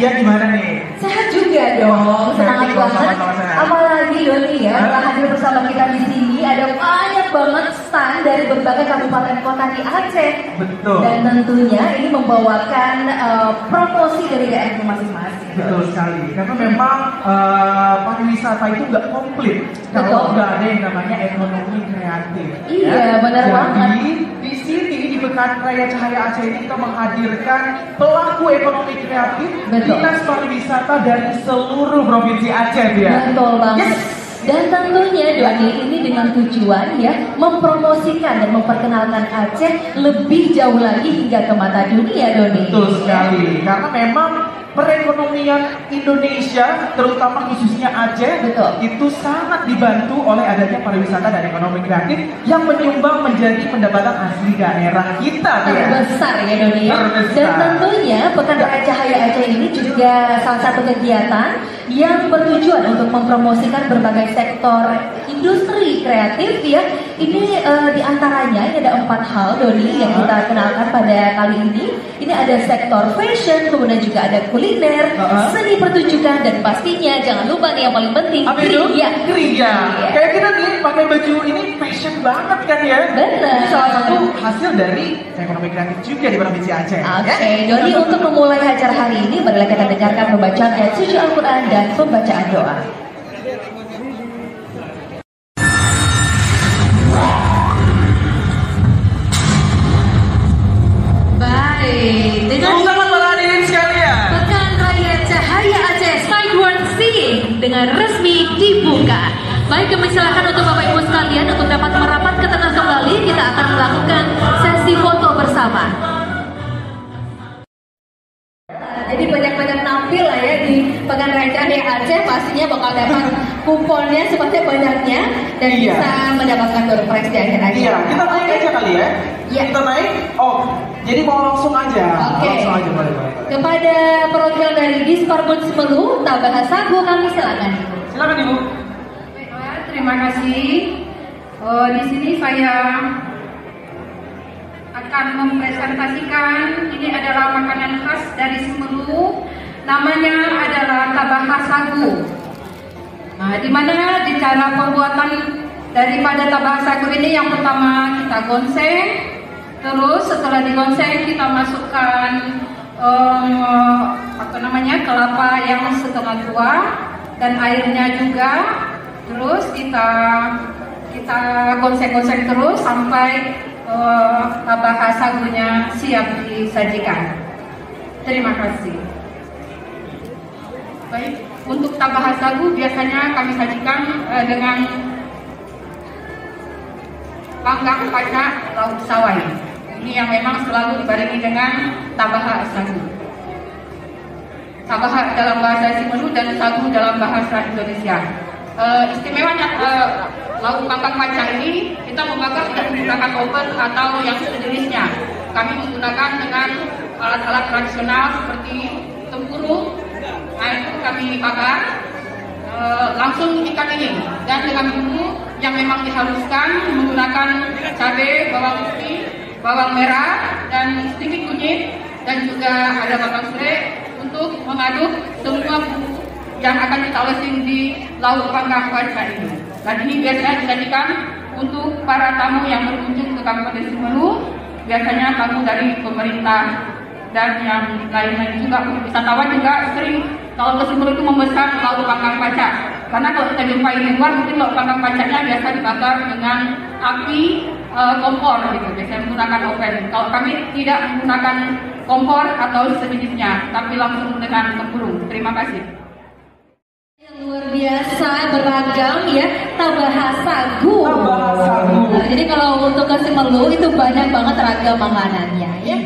Dia gimana nih? Sehat juga dong, semangat banget. Apalagi Doni ya, setelah hadir bersama kita di sini ada banyak banget stand dari berbagai kabupaten kota di Aceh. Betul. Dan tentunya ini membawakan promosi dari daerah masing-masing. Betul sekali, karena memang pariwisata itu nggak komplit kalau nggak ada yang namanya ekonomi kreatif. Iya, benar banget. Jadi di sini di Pekan Raya Cahaya Aceh ini kita menghadirkan pelaku ekonomi kreatif, dinas pariwisata dari seluruh provinsi Aceh ya. Betul banget. Dan tentunya Doni ini dengan tujuan ya mempromosikan dan memperkenalkan Aceh lebih jauh lagi hingga ke mata dunia Doni. Betul sekali, karena memang perekonomian Indonesia, terutama khususnya Aceh, itu sangat dibantu oleh adanya pariwisata dan ekonomi kreatif yang menyumbang menjadi pendapatan asli daerah kita. Terbesar ya Doni. Dan tentunya Pekan Raya Cahaya Aceh ini juga salah satu kegiatan yang bertujuan untuk mempromosikan berbagai sektor industri kreatif ya. Ini diantaranya ini ada 4 hal Doni yang kita kenalkan pada kali ini. Ini ada sektor fashion, kemudian juga ada kuliner, seni pertunjukan, dan pastinya jangan lupa nih yang paling penting, kriya. Kayak kita nih pakai baju ini fashion banget kan ya. Benar. Ini salah satu hasil dari ekonomi kreatif juga di provinsi Aceh. Oke, Doni untuk memulai acara hari ini, marilah kita dengarkan pembacaan ayat suci Al-Quran dan pembacaan doa. Baik, dengan Pekan Raya Cahaya Aceh Skyward Seeing dengan resmi dibuka. Baik, kami silakan untuk Bapak Ibu sekalian untuk dapat merapat ke tengah kembali. Kita akan melakukan sesi foto bersama. Jadi banyak-banyak nampil lah ya di Pekan Raya Cahaya Aceh. Pastinya bakal dapat kuponnya seperti banyaknya dan bisa mendapatkan door prize di akhir acara. Iya, kita naik aja kali ya. Iya. Kita naik. Oh, jadi mau langsung aja. Oke. Langsung aja boleh. Kepada perwakilan dari Disparbud Semelu, Tabah Sagu, kami silakan. Silakan Ibu. Terima kasih. Di sini saya akan mempresentasikan, ini adalah makanan khas dari Semelu, namanya adalah Tabah Sagu. Nah, di mana di cara pembuatan daripada Tabah Sagu ini, yang pertama kita gongseng, terus setelah digonseng kita masukkan kelapa yang setengah tua dan airnya juga, terus kita gongseng-gongseng terus sampai Tabah Sagunya siap disajikan. Terima kasih. Baik, untuk Tabah Sagu biasanya kami sajikan dengan panggang kacang lauk sawai. Ini yang memang selalu dibarengi dengan Tabah Sagu. Tabah dalam bahasa Semelu dan sagu dalam bahasa Indonesia. Istimewanya lauk panggang kaca ini kita membakar tidak menggunakan oven atau yang sejenisnya. Kami menggunakan dengan alat-alat tradisional seperti tempurung. Nah, itu kami bakar langsung ikan ini, dan dengan bumbu yang memang dihaluskan menggunakan cabai, bawang putih, bawang merah, dan sedikit kunyit, dan juga ada bawang serai untuk mengaduk semua bumbu yang akan kita olesin di lauk panggang kaca ini. Dan ini biasanya disajikan untuk para tamu yang berkunjung ke Kabupaten Semelu, biasanya tamu dari pemerintah dan yang lainnya juga. Wisatawan juga sering kalau ke Semelu itu memesan lauk panggang kaca, karena kalau kita jumpai di luar mungkin lauk panggang kacanya biasa dibakar dengan api kompor gitu, biasanya menggunakan oven. Kalau kami tidak menggunakan kompor atau sejenisnya, tapi langsung dengan tempurung. Terima kasih. Luar biasa beragam ya, Tabah Sagu. Tabah Sagu. Jadi kalau untuk ke Semelu itu banyak banget ragam makanannya ya.